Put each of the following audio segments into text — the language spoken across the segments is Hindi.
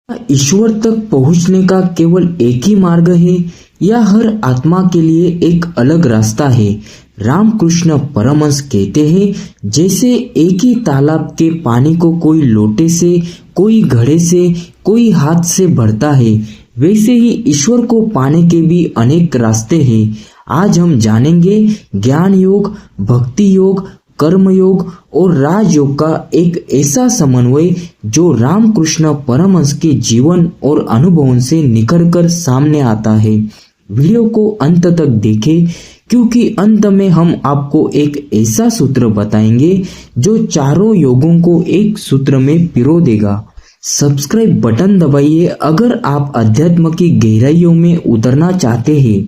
ईश्वर तक पहुंचने का केवल एक ही मार्ग है या हर आत्मा के लिए एक अलग रास्ता है? रामकृष्ण परमहंस कहते हैं, जैसे एक ही तालाब के पानी को कोई लोटे से, कोई घड़े से, कोई हाथ से भरता है, वैसे ही ईश्वर को पाने के भी अनेक रास्ते हैं। आज हम जानेंगे ज्ञान योग, भक्ति योग, कर्म योग और राजयोग का एक ऐसा समन्वय जो रामकृष्ण परमहंस के जीवन और अनुभवों से निखर कर सामने आता है। वीडियो को अंत तक देखें, क्योंकि अंत में हम आपको एक ऐसा सूत्र बताएंगे जो चारों योगों को एक सूत्र में पिरो देगा। सब्सक्राइब बटन दबाइए अगर आप अध्यात्म की गहराइयों में उतरना चाहते हैं।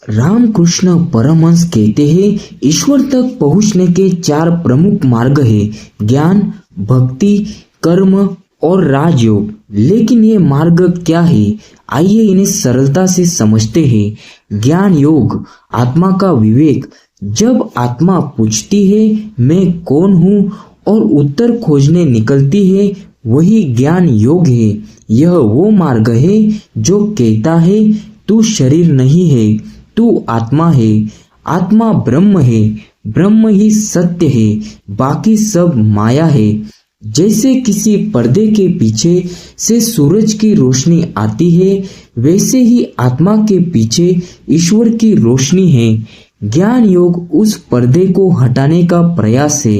रामकृष्ण परमहंस कहते हैं, ईश्वर तक पहुंचने के 4 प्रमुख मार्ग हैं, ज्ञान, भक्ति, कर्म और राजयोग। लेकिन ये मार्ग क्या है? आइए इन्हें सरलता से समझते हैं। ज्ञान योग, आत्मा का विवेक। जब आत्मा पूछती है मैं कौन हूँ और उत्तर खोजने निकलती है, वही ज्ञान योग है। यह वो मार्ग है जो कहता है तू शरीर नहीं है, तू आत्मा है, आत्मा ब्रह्म है, ब्रह्म ही सत्य है, बाकी सब माया है। जैसे किसी पर्दे के पीछे से सूरज की रोशनी आती है, वैसे ही आत्मा के पीछे ईश्वर की रोशनी है। ज्ञान योग उस पर्दे को हटाने का प्रयास है।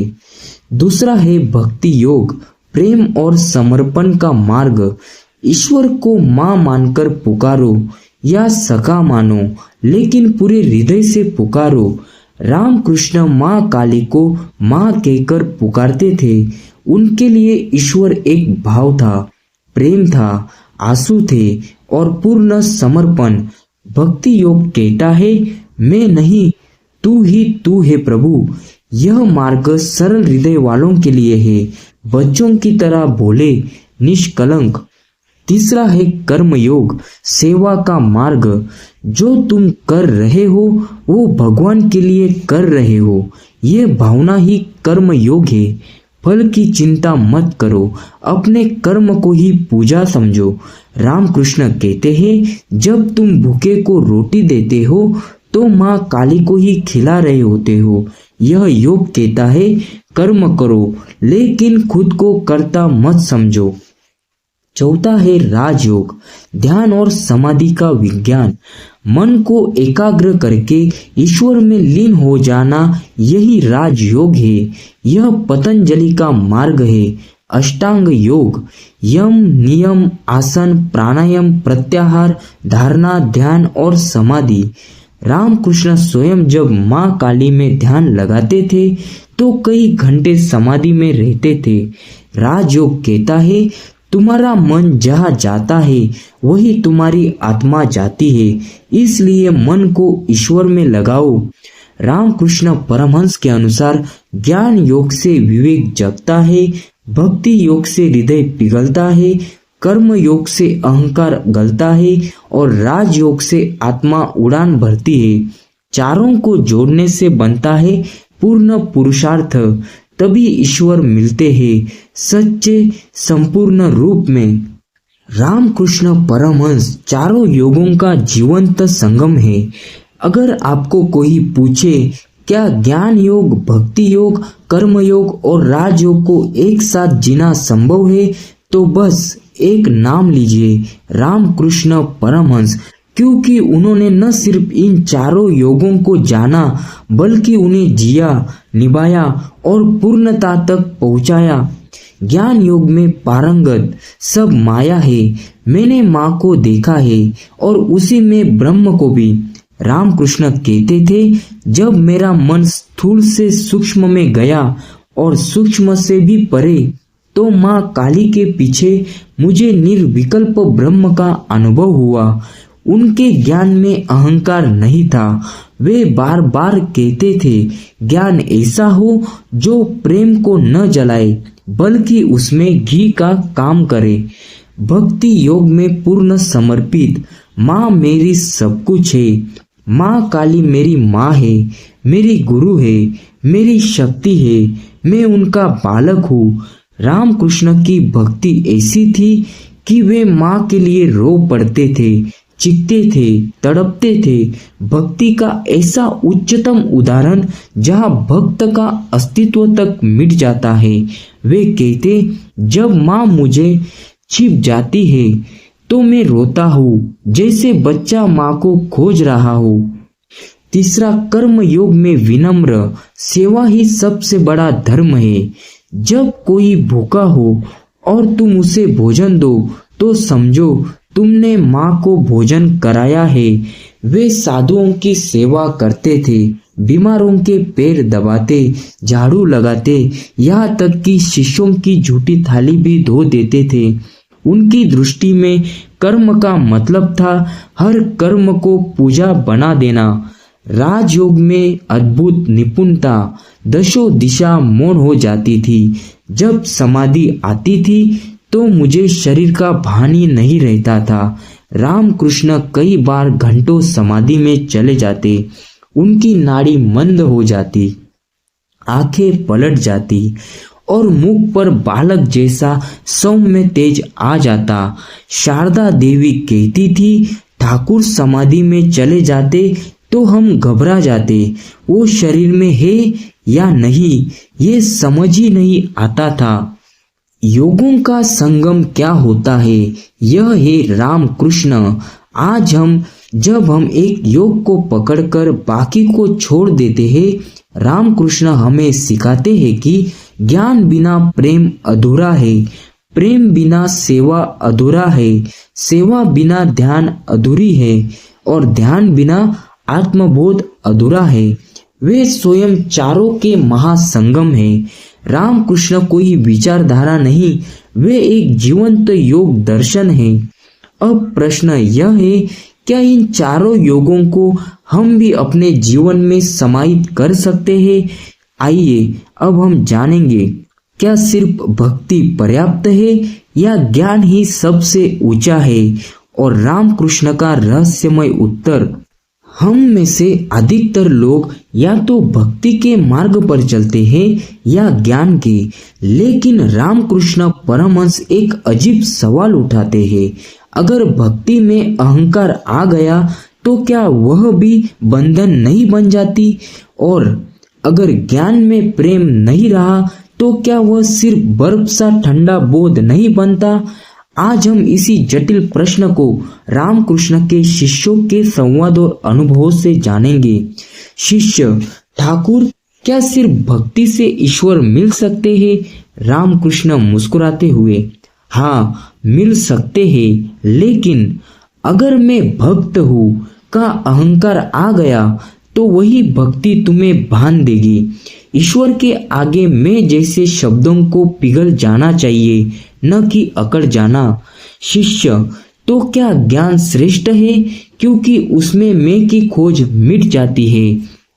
दूसरा है भक्ति योग, प्रेम और समर्पण का मार्ग। ईश्वर को मां मानकर पुकारो या सखा मानो, लेकिन पूरे हृदय से पुकारो। रामकृष्ण मां काली को मां कहकर पुकारते थे। उनके लिए ईश्वर एक भाव था, प्रेम था, आंसू थे और पूर्ण समर्पण। भक्ति योग कहता है मैं नहीं, तू ही तू है प्रभु। यह मार्ग सरल हृदय वालों के लिए है, बच्चों की तरह भोले, निष्कलंक। तीसरा है कर्म योग, सेवा का मार्ग। जो तुम कर रहे हो वो भगवान के लिए कर रहे हो, ये भावना ही कर्म योग है। फल की चिंता मत करो, अपने कर्म को ही पूजा समझो। रामकृष्ण कहते हैं, जब तुम भूखे को रोटी देते हो तो माँ काली को ही खिला रहे होते हो। यह योग कहता है कर्म करो, लेकिन खुद को कर्ता मत समझो। चौथा है राजयोग, ध्यान और समाधि का विज्ञान। मन को एकाग्र करके ईश्वर में लीन हो जाना, यही राजयोग है। यह पतंजलि का मार्ग है। अष्टांग योग, यम, नियम, आसन, प्राणायाम, प्रत्याहार, धारणा, ध्यान और समाधि। रामकृष्ण स्वयं जब मां काली में ध्यान लगाते थे तो कई घंटे समाधि में रहते थे। राजयोग कहता है तुम्हारा मन जहाँ जाता है वही तुम्हारी आत्मा जाती है, इसलिए मन को ईश्वर में लगाओ। रामकृष्ण परमहंस के अनुसार ज्ञान योग से विवेक जगता है, भक्ति योग से हृदय पिघलता है, कर्म योग से अहंकार गलता है और राजयोग से आत्मा उड़ान भरती है। चारों को जोड़ने से बनता है पूर्ण पुरुषार्थ। तभी ईश्वर मिलते हैं सच्चे संपूर्ण रूप में। रामकृष्ण परमहंस चारों योगों का जीवंत संगम है। अगर आपको कोई पूछे क्या ज्ञान योग, भक्ति योग, कर्म योग और राजयोग को एक साथ जीना संभव है, तो बस एक नाम लीजिए, रामकृष्ण परमहंस। क्योंकि उन्होंने न सिर्फ इन चारों योगों को जाना, बल्कि उन्हें जिया, निभाया और पूर्णता तक पहुंचाया। ज्ञान योग में पारंगत, सब माया है, मैंने माँ को देखा है और उसी में ब्रह्म को भी। रामकृष्ण कहते थे, जब मेरा मन स्थूल से सूक्ष्म में गया और सूक्ष्म से भी परे, तो माँ काली के पीछे मुझे निर्विकल्प ब्रह्म का अनुभव हुआ। उनके ज्ञान में अहंकार नहीं था। वे बार बार कहते थे, ज्ञान ऐसा हो जो प्रेम को न जलाए बल्कि उसमें घी का काम करे। भक्ति योग में पूर्ण समर्पित, माँ मेरी सब कुछ है, माँ काली मेरी माँ है, मेरी गुरु है, मेरी शक्ति है, मैं उनका बालक हूँ। रामकृष्ण की भक्ति ऐसी थी कि वे माँ के लिए रो पड़ते थे, चीखते थे, तड़पते थे। भक्ति का ऐसा उच्चतम उदाहरण जहाँ भक्त का अस्तित्व तक मिट जाता है। वे कहते, जब माँ मुझे छिप जाती है तो मैं रोता हूँ, जैसे बच्चा माँ को खोज रहा हो। तीसरा, कर्म योग में विनम्र सेवा ही सबसे बड़ा धर्म है। जब कोई भूखा हो और तुम उसे भोजन दो तो समझो तुमने माँ को भोजन कराया है। वे साधुओं की सेवा करते थे, बीमारों के पैर दबाते, झाड़ू लगाते, यहाँ तक कि शिष्यों की झूठी थाली भी धो देते थे। उनकी दृष्टि में कर्म का मतलब था हर कर्म को पूजा बना देना। राजयोग में अद्भुत निपुणता, दशों दिशा मौन हो जाती थी। जब समाधि आती थी तो मुझे शरीर का भान ही नहीं रहता था। रामकृष्ण कई बार घंटों समाधि में चले जाते। उनकी नाड़ी मंद हो जाती, आंखें पलट जाती और मुख पर बालक जैसा सौम्य तेज आ जाता। शारदा देवी कहती थी, ठाकुर समाधि में चले जाते तो हम घबरा जाते, वो शरीर में है या नहीं ये समझ ही नहीं आता था। योगों का संगम क्या होता है, यह है रामकृष्ण। आज जब हम एक योग को पकड़कर बाकी को छोड़ देते हैं, रामकृष्ण हमें सिखाते हैं कि ज्ञान बिना प्रेम अधूरा है, प्रेम बिना सेवा अधूरा है, सेवा बिना ध्यान अधूरी है और ध्यान बिना आत्मबोध अधूरा है। वे स्वयं चारों के महासंगम हैं। रामकृष्ण कोई विचारधारा नहीं, वे एक जीवंत योग दर्शन है। अब प्रश्न यह है, क्या इन चारों योगों को हम भी अपने जीवन में समाहित कर सकते हैं? आइए अब हम जानेंगे, क्या सिर्फ भक्ति पर्याप्त है या ज्ञान ही सबसे ऊंचा है? और रामकृष्ण का रहस्यमय उत्तर, हम में से अधिकतर लोग या तो भक्ति के मार्ग पर चलते हैं या ज्ञान के। लेकिन रामकृष्ण परमहंस एक अजीब सवाल उठाते हैं, अगर भक्ति में अहंकार आ गया तो क्या वह भी बंधन नहीं बन जाती? और अगर ज्ञान में प्रेम नहीं रहा तो क्या वह सिर्फ बर्फ सा ठंडा बोध नहीं बनता? आज हम इसी जटिल प्रश्न को रामकृष्ण के शिष्यों के संवाद और अनुभवों से जानेंगे। शिष्य, ठाकुर, क्या सिर्फ भक्ति से ईश्वर मिल सकते हैं? रामकृष्ण मुस्कुराते हुए, हाँ मिल सकते हैं, लेकिन अगर मैं भक्त हूँ का अहंकार आ गया तो वही भक्ति तुम्हें बांध देगी। ईश्वर के आगे मैं जैसे शब्दों को पिघल जाना चाहिए, न कि अकड़ जाना। शिष्य, तो क्या ज्ञान श्रेष्ठ है क्योंकि उसमें मैं की खोज मिट जाती है?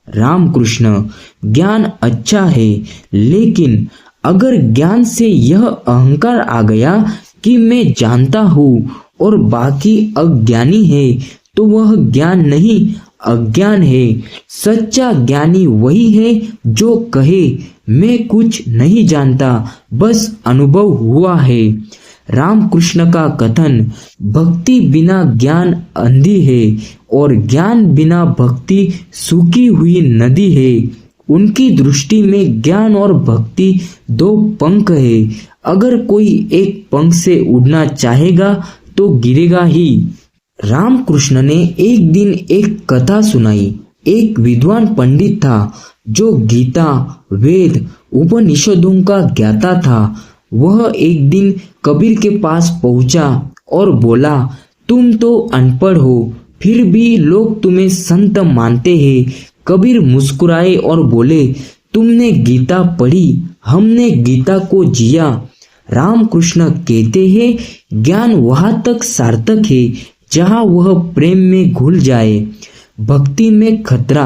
रामकृष्ण, ज्ञान अच्छा है, लेकिन अगर ज्ञान से यह अहंकार आ गया कि मैं जानता हूँ और बाकी अज्ञानी है तो वह ज्ञान नहीं, अज्ञान है। सच्चा ज्ञानी वही है जो कहे, मैं कुछ नहीं जानता, बस अनुभव हुआ है। रामकृष्ण का कथन, भक्ति बिना ज्ञान अंधी है और ज्ञान बिना भक्ति सूखी हुई नदी है। उनकी दृष्टि में ज्ञान और भक्ति दो पंख है। अगर कोई एक पंख से उड़ना चाहेगा तो गिरेगा ही। रामकृष्ण ने एक दिन एक कथा सुनाई। एक विद्वान पंडित था जो गीता, वेद, उपनिषदों का ज्ञाता था। वह एक दिन कबीर के पास पहुंचा और बोला, तुम तो अनपढ़ हो, फिर भी लोग तुम्हें संत मानते हैं। कबीर मुस्कुराए और बोले, तुमने गीता पढ़ी, हमने गीता को जिया। रामकृष्ण कहते हैं, ज्ञान वहां तक सार्थक है जहां वह प्रेम में घुल जाए। भक्ति में खतरा।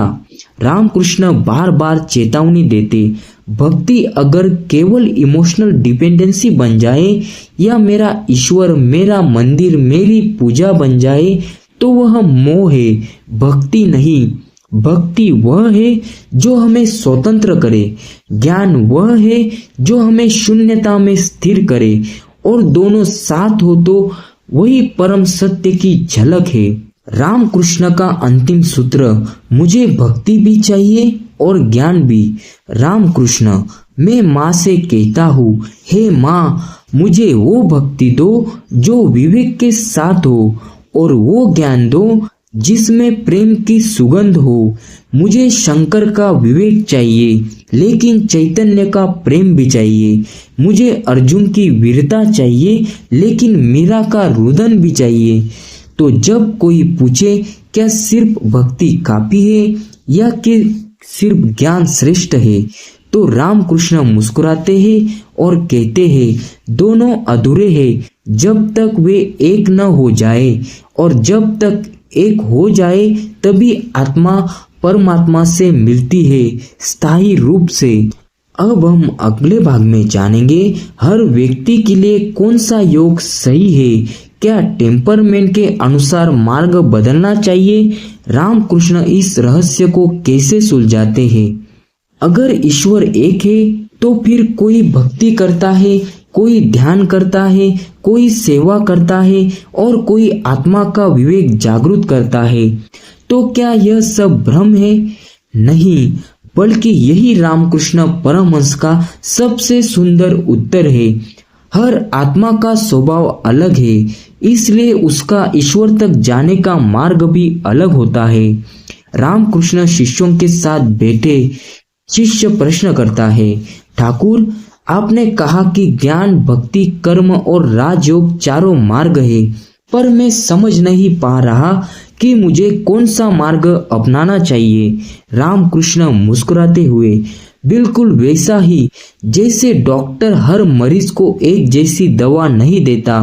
रामकृष्ण बार बार चेतावनी देते, भक्ति अगर केवल इमोशनल डिपेंडेंसी बन जाए या मेरा ईश्वर, मेरा मंदिर, मेरी पूजा बन जाए तो वह मोह है, भक्ति नहीं। भक्ति वह है जो हमें स्वतंत्र करे, ज्ञान वह है जो हमें शून्यता में स्थिर करे और दोनों साथ हो तो वही परम सत्य की झलक है। रामकृष्ण का अंतिम सूत्र, मुझे भक्ति भी चाहिए और ज्ञान भी। रामकृष्ण, मैं माँ से कहता हूँ, हे माँ, मुझे वो भक्ति दो जो विवेक के साथ हो, और वो ज्ञान दो जिसमें प्रेम की सुगंध हो। मुझे शंकर का विवेक चाहिए, लेकिन चैतन्य का प्रेम भी चाहिए। मुझे अर्जुन की वीरता चाहिए, लेकिन मीरा का रुदन भी चाहिए। तो जब कोई पूछे क्या सिर्फ भक्ति काफी है या कि सिर्फ ज्ञान श्रेष्ठ है, तो रामकृष्ण मुस्कुराते हैं और कहते हैं दोनों अधूरे हैं जब तक वे एक न हो जाए, और जब तक एक हो जाए तभी आत्मा परमात्मा से मिलती है स्थायी रूप से। अब हम अगले भाग में जानेंगे हर व्यक्ति के लिए कौन सा योग सही है। क्या टेम्परमेंट के अनुसार मार्ग बदलना चाहिए? रामकृष्ण इस रहस्य को कैसे सुलझाते हैं? अगर ईश्वर एक है तो फिर कोई भक्ति करता है, कोई ध्यान करता है, कोई सेवा करता है और कोई आत्मा का विवेक जागृत करता है, तो क्या यह सब भ्रम है? नहीं, बल्कि यही रामकृष्ण परमहंस का सबसे सुंदर उत्तर है। हर आत्मा का स्वभाव अलग है, इसलिए उसका ईश्वर तक जाने का मार्ग भी अलग होता है। रामकृष्ण शिष्यों के साथ बैठे, शिष्य प्रश्न करता है, ठाकुर, आपने कहा कि ज्ञान, भक्ति, कर्म और राजयोग चारों मार्ग है, पर मैं समझ नहीं पा रहा कि मुझे कौन सा मार्ग अपनाना चाहिए। रामकृष्ण मुस्कुराते हुए, बिल्कुल वैसा ही जैसे डॉक्टर हर मरीज को एक जैसी दवा नहीं देता,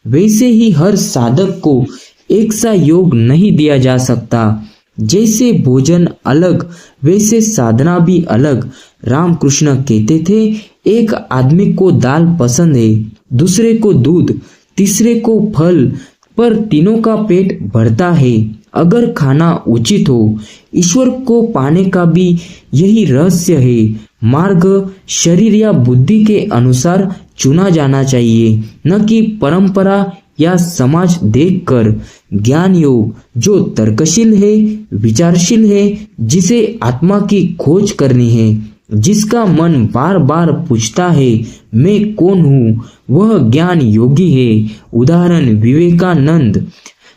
वैसे ही हर साधक को एक सा योग नहीं दिया जा सकता। जैसे भोजन अलग, वैसे साधना भी अलग। रामकृष्ण कहते थे, एक आदमी को दाल पसंद है, दूसरे को दूध, तीसरे को फल, पर तीनों का पेट भरता है अगर खाना उचित हो। ईश्वर को पाने का भी यही रहस्य है। मार्ग शरीर या बुद्धि के अनुसार चुना जाना चाहिए, न कि परंपरा या समाज देखकर। ज्ञान योग जो तर्कशील है, विचारशील है, जिसे आत्मा की खोज करनी है, जिसका मन बार बार पूछता है मैं कौन हूँ, वह ज्ञान योगी है। उदाहरण विवेकानंद।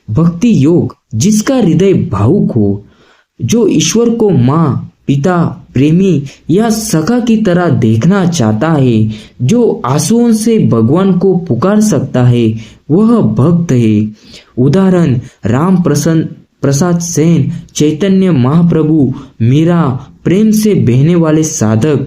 भक्ति योग जिसका हृदय भावुक हो, जो ईश्वर को माँ, पिता, प्रेमी या सखा की तरह देखना चाहता है, जो आंसुओं से भगवान को पुकार सकता है, वह भक्त है। उदाहरण राम प्रसाद सेन, चैतन्य महाप्रभु, मीरा, प्रेम से बहने वाले साधक।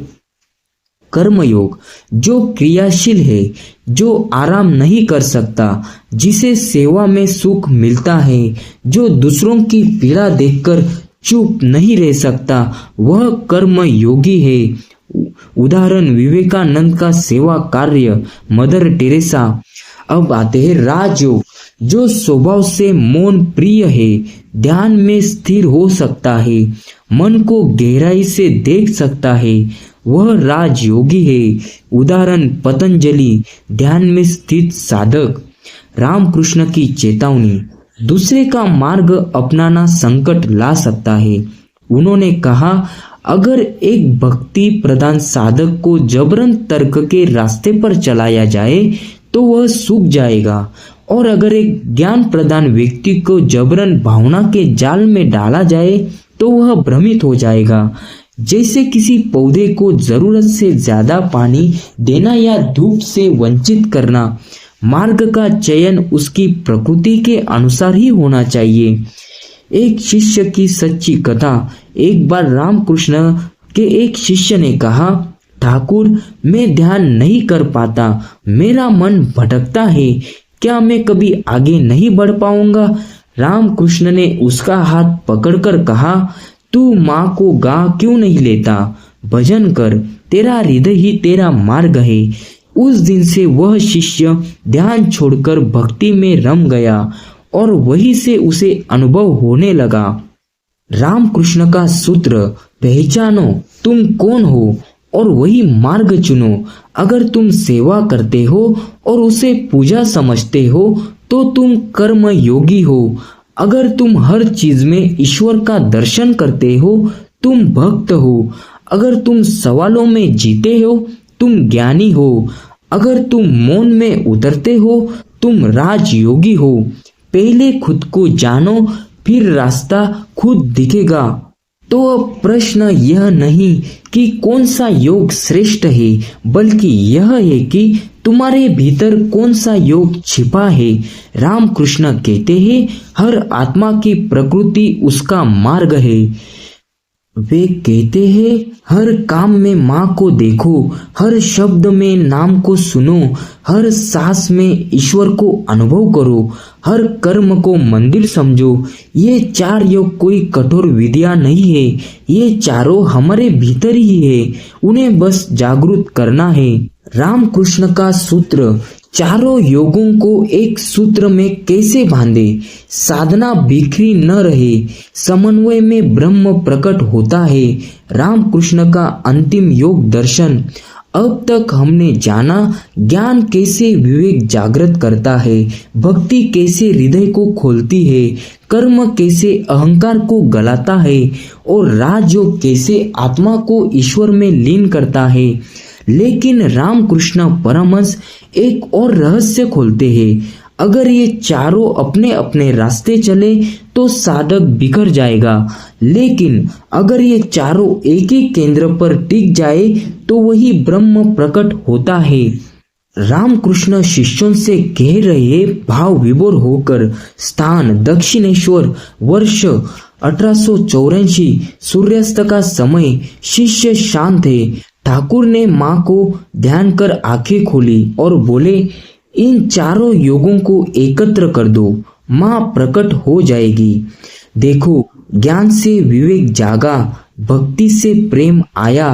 कर्मयोग जो क्रियाशील है, जो आराम नहीं कर सकता, जिसे सेवा में सुख मिलता है, जो दूसरों की पीड़ा देखकर चुप नहीं रह सकता, वह कर्म योगी है। उदाहरण विवेकानंद का सेवा कार्य, मदर टेरेसा। अब आते हैं राजयोग जो स्वभाव से मौन प्रिय है, ध्यान में स्थिर हो सकता है, मन को गहराई से देख सकता है, वह राजयोगी है। उदाहरण पतंजलि, ध्यान में स्थित साधक। रामकृष्ण की चेतावनी, दूसरे का मार्ग अपनाना संकट ला सकता है। उन्होंने कहा, अगर एक भक्ति प्रधान साधक को जबरन तर्क के रास्ते पर चलाया जाए तो वह सूख जाएगा, और अगर एक ज्ञान प्रधान व्यक्ति को जबरन भावना के जाल में डाला जाए तो वह भ्रमित हो जाएगा। जैसे किसी पौधे को जरूरत से ज्यादा पानी देना या धूप से वंचित करना। मार्ग का चयन उसकी प्रकृति के अनुसार ही होना चाहिए। एक शिष्य की सच्ची कथा। एक बार रामकृष्ण के एक शिष्य ने कहा, ठाकुर, मैं ध्यान नहीं कर पाता, मेरा मन भटकता है, क्या मैं कभी आगे नहीं बढ़ पाऊंगा? रामकृष्ण ने उसका हाथ पकड़कर कहा, तू माँ को गा क्यों नहीं लेता? भजन कर, तेरा हृदय ही तेरा मार्ग है। उस दिन से वह शिष्य ध्यान छोड़कर भक्ति में रम गया और वहीं से उसे अनुभव होने लगा। रामकृष्ण का सूत्र, पहचानो तुम कौन हो और वही मार्ग चुनो। अगर तुम सेवा करते हो और उसे पूजा समझते हो तो तुम कर्म योगी हो। अगर तुम हर चीज में ईश्वर का दर्शन करते हो तुम भक्त हो। अगर तुम सवालों में जीते हो तुम ज्ञानी हो। अगर तुम मौन में उतरते हो तुम राजयोगी हो। पहले खुद को जानो फिर रास्ता खुद दिखेगा। तो अब प्रश्न यह नहीं कि कौन सा योग श्रेष्ठ है, बल्कि यह है कि तुम्हारे भीतर कौन सा योग छिपा है। रामकृष्ण कहते हैं हर आत्मा की प्रकृति उसका मार्ग है। वे कहते हैं हर काम में माँ को देखो, हर शब्द में नाम को सुनो, हर सांस में ईश्वर को अनुभव करो, हर कर्म को मंदिर समझो। ये चार योग कोई कठोर विद्या नहीं है, ये चारों हमारे भीतर ही है, उन्हें बस जागृत करना है। रामकृष्ण का सूत्र चारों योगों को एक सूत्र में कैसे बांधे। साधना बिखरी न रहे, समन्वय में ब्रह्म प्रकट होता है। रामकृष्ण का अंतिम योग दर्शन। अब तक हमने जाना ज्ञान कैसे विवेक जागृत करता है, भक्ति कैसे हृदय को खोलती है, कर्म कैसे अहंकार को गलाता है और राजयोग कैसे आत्मा को ईश्वर में लीन करता है। लेकिन रामकृष्ण परमहंस एक और रहस्य खोलते हैं। अगर ये चारों अपने अपने रास्ते चले तो साधक बिखर जाएगा, लेकिन अगर ये चारों एक ही केंद्र पर टिक जाए तो वही ब्रह्म प्रकट होता है। रामकृष्ण शिष्यों से कह रहे भाव विभोर होकर। स्थान दक्षिणेश्वर, वर्ष 1884, सूर्यास्त का समय। शिष्य शांत है। ठाकुर ने माँ को ध्यान कर आंखें खोली और बोले इन चारों योगों को एकत्र कर दो, माँ प्रकट हो जाएगी। देखो ज्ञान से विवेक जागा, भक्ति से प्रेम आया,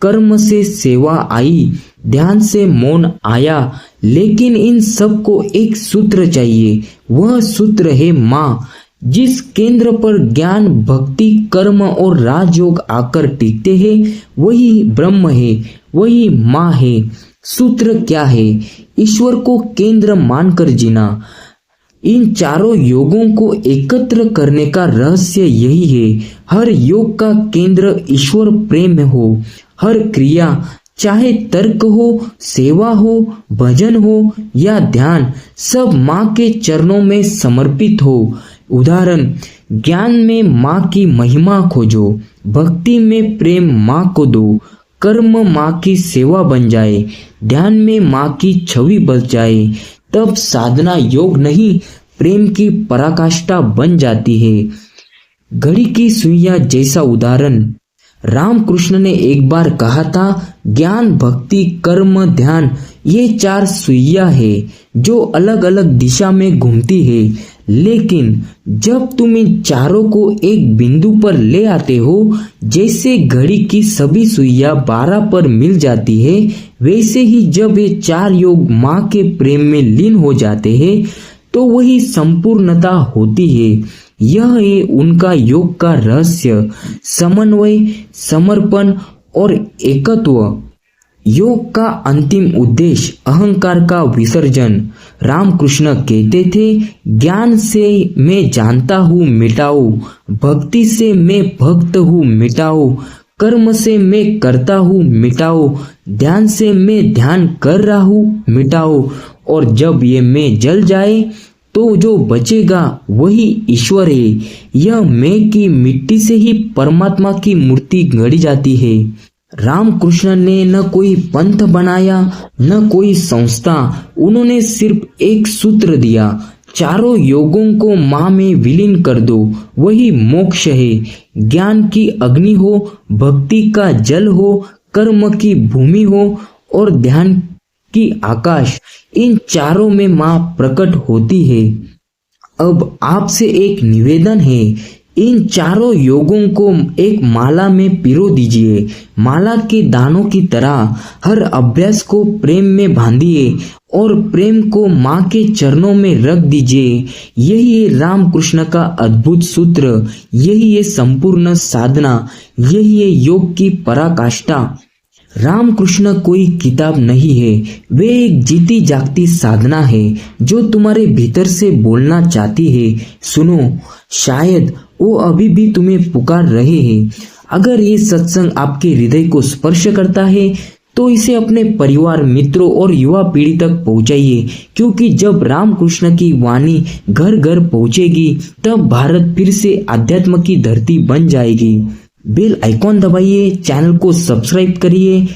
कर्म से सेवा आई, ध्यान से मौन आया। लेकिन इन सब को एक सूत्र चाहिए, वह सूत्र है माँ। जिस केंद्र पर ज्ञान भक्ति कर्म और राजयोग आकर टिकते हैं वही ब्रह्म है, वही माँ है। सूत्र क्या है? ईश्वर को केंद्र मानकर जीना। इन चारों योगों को एकत्र करने का रहस्य यही है। हर योग का केंद्र ईश्वर प्रेम हो। हर क्रिया चाहे तर्क हो, सेवा हो, भजन हो या ध्यान, सब माँ के चरणों में समर्पित हो। उदाहरण, ज्ञान में माँ की महिमा खोजो, भक्ति में प्रेम माँ को दो, कर्म माँ की सेवा बन जाए, ध्यान में माँ की छवि बच जाए, तब साधना योग नहीं प्रेम की पराकाष्ठा बन जाती है। घड़ी की सुइयां जैसा उदाहरण। रामकृष्ण ने एक बार कहा था ज्ञान भक्ति कर्म ध्यान ये चार सुइयां है जो अलग अलग दिशा में घूमती है, लेकिन जब तुम इन चारों को एक बिंदु पर ले आते हो, जैसे घड़ी की सभी सुइयां 12 पर मिल जाती है, वैसे ही जब ये चार योग माँ के प्रेम में लीन हो जाते हैं तो वही संपूर्णता होती है। यह है उनका योग का रहस्य, समन्वय, समर्पण और एकत्व। योग का अंतिम उद्देश्य अहंकार का विसर्जन। रामकृष्ण कहते थे ज्ञान से मैं जानता हूँ मिटाओ, भक्ति से मैं भक्त हूँ मिटाओ, कर्म से मैं करता हूँ मिटाओ, ध्यान से मैं ध्यान कर रहा हूँ मिटाओ। और जब ये मैं जल जाए तो जो बचेगा वही ईश्वर है। यह मैं की मिट्टी से ही परमात्मा की मूर्ति गढ़ी जाती है। रामकृष्ण ने न कोई पंथ बनाया न कोई संस्था, उन्होंने सिर्फ एक सूत्र दिया, चारों योगों को माँ में विलीन कर दो, वही मोक्ष है। ज्ञान की अग्नि हो, भक्ति का जल हो, कर्म की भूमि हो और ध्यान की आकाश, इन चारों में माँ प्रकट होती है। अब आपसे एक निवेदन है, इन चारों योगों को एक माला में पिरो दीजिए। माला के दानों की तरह हर अभ्यास को प्रेम में बांधिए और प्रेम को माँ के चरणों में रख दीजिए। यही है रामकृष्ण का अद्भुत सूत्र, यही है संपूर्ण साधना, यही है योग की पराकाष्ठा। रामकृष्ण कोई किताब नहीं है, वे एक जीती जागती साधना है जो तुम्हारे भीतर से बोलना चाहती है। सुनो, शायद वो अभी भी तुम्हें पुकार रहे हैं। अगर ये सत्संग आपके हृदय को स्पर्श करता है तो इसे अपने परिवार, मित्रों और युवा पीढ़ी तक पहुंचाइए, क्योंकि जब रामकृष्ण की वाणी घर घर पहुंचेगी तब भारत फिर से आध्यात्म की धरती बन जाएगी। बेल आइकॉन दबाइए, चैनल को सब्सक्राइब करिए